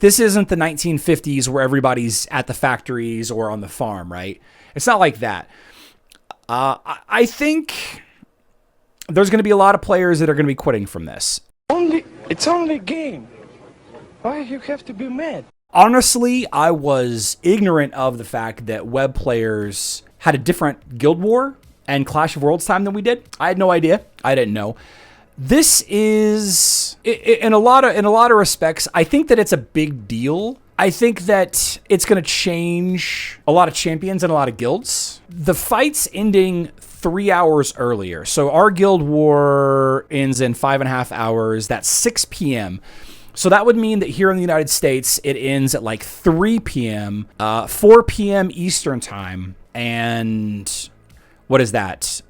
This isn't the 1950s where everybody's at the factories or on the farm, right? It's not like that. I think there's going to be a lot of players that are going to be quitting from this. It's only a game. Why you have to be mad? Honestly, I was ignorant of the fact that web players had a different Guild War and Clash of Worlds time than we did. I had no idea. I didn't know. This is, in a lot of respects, I think that it's a big deal. I think that it's going to change a lot of champions and a lot of guilds. The fight's ending 3 hours earlier. So our Guild War ends in 5.5 hours. That's 6 p.m. So that would mean that here in the United States, it ends at like 3 p.m., 4 p.m. Eastern time, and what is that?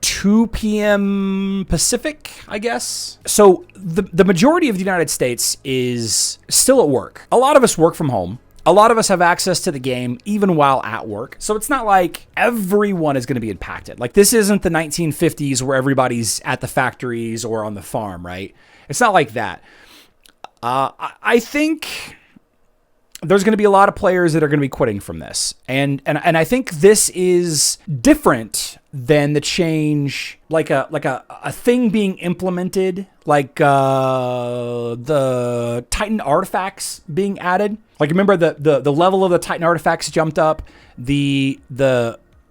2 p.m. Pacific, I guess. So the majority of the United States is still at work. A lot of us work from home. A lot of us have access to the game even while at work. So it's not like everyone is going to be impacted. Like, this isn't the 1950s where everybody's at the factories or on the farm, right? It's not like that. I think there's going to be a lot of players that are going to be quitting from this. And I think this is different than the change, like a thing being implemented, like the Titan artifacts being added. Like, remember the level of the Titan artifacts jumped up, the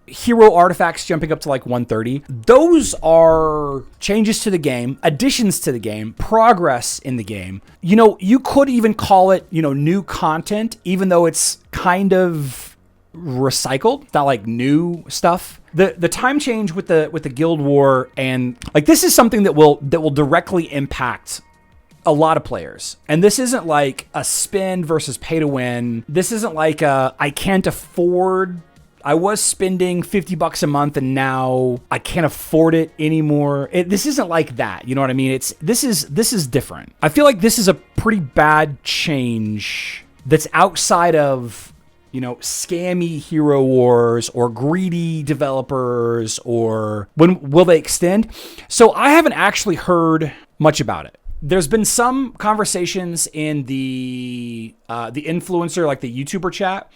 hero artifacts jumping up to like 130. Those are changes to the game, additions to the game, progress in the game. You know, you could even call it, new content, even though it's kind of recycled, not like new stuff. The time change with the Guild War, and like, this is something that will directly impact a lot of players. And this isn't like a spend versus pay to win. This isn't like I can't afford. I was spending $50 a month and now I can't afford it anymore. This isn't like that. You know what I mean? This is different. I feel like this is a pretty bad change that's outside of, scammy hero wars or greedy developers, or when will they extend? So I haven't actually heard much about it. There's been some conversations in the influencer, like the YouTuber chat,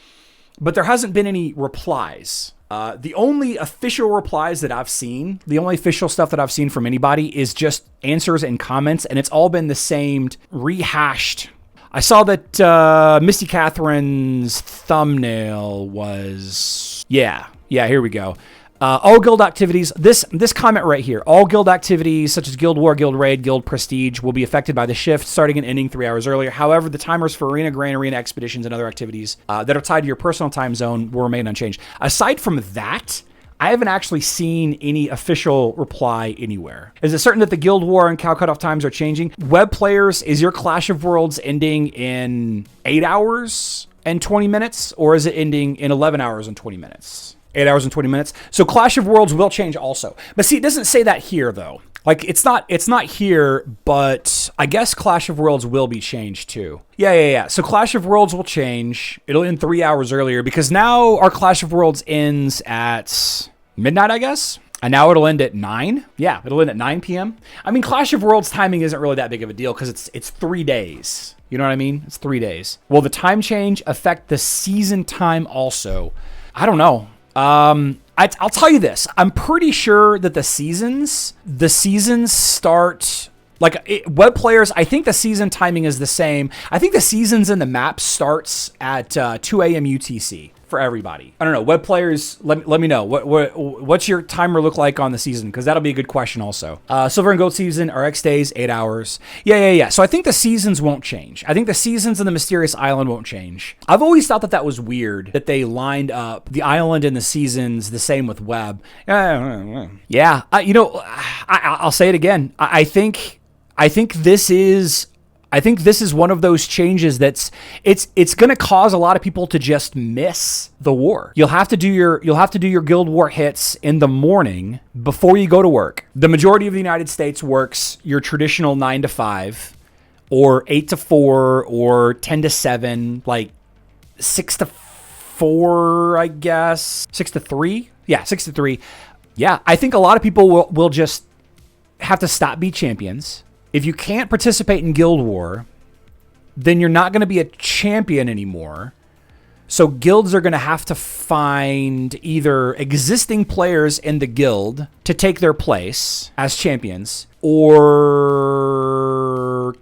but there hasn't been any replies. The only official replies that I've seen, the only official stuff that I've seen from anybody is just answers and comments, and it's all been the same rehashed. I saw that Misty Catherine's thumbnail was, yeah, here we go. All guild activities, this comment right here, all guild activities such as Guild War, Guild Raid, Guild Prestige will be affected by the shift starting and ending 3 hours earlier. However, the timers for Arena, Grand Arena expeditions and other activities that are tied to your personal time zone will remain unchanged. Aside from that, I haven't actually seen any official reply anywhere. Is it certain that the Guild War and cow cutoff times are changing? Web players, is your Clash of Worlds ending in 8 hours and 20 minutes, or is it ending in 11 hours and 20 minutes? 8 hours and 20 minutes. So Clash of Worlds will change also. But see, it doesn't say that here though. Like, it's not here, but I guess Clash of Worlds will be changed too. Yeah. So Clash of Worlds will change. It'll end 3 hours earlier because now our Clash of Worlds ends at midnight, I guess. And now it'll end at 9. Yeah, it'll end at 9 p.m. I mean, Clash of Worlds timing isn't really that big of a deal because it's 3 days. You know what I mean? It's 3 days. Will the time change affect the season time also? I don't know. I'll tell you this. I'm pretty sure that the seasons start, like, web players, I think the season timing is the same. I think the seasons in the map starts at 2 a.m. UTC for everybody. I don't know. Web players, let me know. What's your timer look like on the season? Because that'll be a good question also. Silver and Gold season, RX days, 8 hours. Yeah. So I think the seasons won't change. I think the seasons in the Mysterious Island won't change. I've always thought that was weird that they lined up the island and the seasons the same with web. Yeah. I'll say it again. I think this is one of those changes that's it's going to cause a lot of people to just miss the war. You'll have to do your Guild War hits in the morning before you go to work. The majority of the United States works your traditional 9 to 5 or 8 to 4 or 10 to 7, like 6 to 4, I guess. 6 to 3? Yeah, 6 to 3. Yeah, I think a lot of people will just have to stop being champions. If you can't participate in Guild War, then you're not going to be a champion anymore. So guilds are going to have to find either existing players in the guild to take their place as champions, or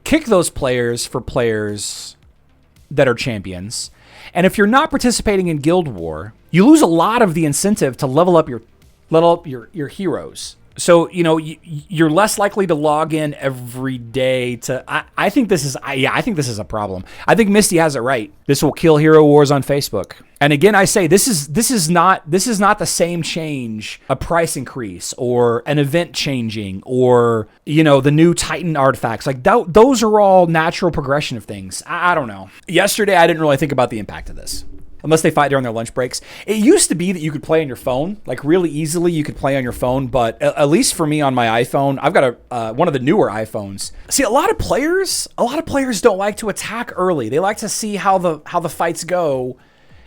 kick those players for players that are champions. And if you're not participating in Guild War, you lose a lot of the incentive to level up your heroes. So, you know, you're less likely to log in every day to... I think this is a problem. I think Misty has it right. This will kill Hero Wars on Facebook. And again, I say this is not the same change, a price increase or an event changing or, you know, the new Titan artifacts. Like those are all natural progression of things. I don't know. Yesterday, I didn't really think about the impact of this. Unless they fight during their lunch breaks. It used to be that you could play on your phone, like really easily you could play on your phone, but at least for me on my iPhone, I've got one of the newer iPhones. See, a lot of players don't like to attack early. They like to see how the fights go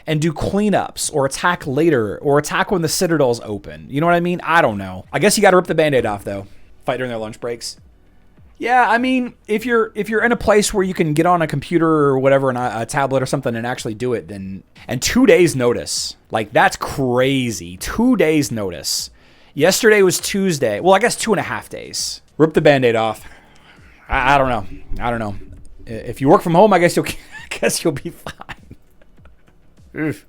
and do cleanups or attack later or attack when the Citadel's open. You know what I mean? I don't know. I guess you got to rip the Band-Aid off though. Fight during their lunch breaks. Yeah, I mean, if you're in a place where you can get on a computer or whatever, a tablet or something, and actually do it, then 2 days notice, like that's crazy. 2 days notice. Yesterday was Tuesday. Well, I guess 2.5 days. Rip the Band-Aid off. I don't know. If you work from home, I guess you'll be fine. Oof.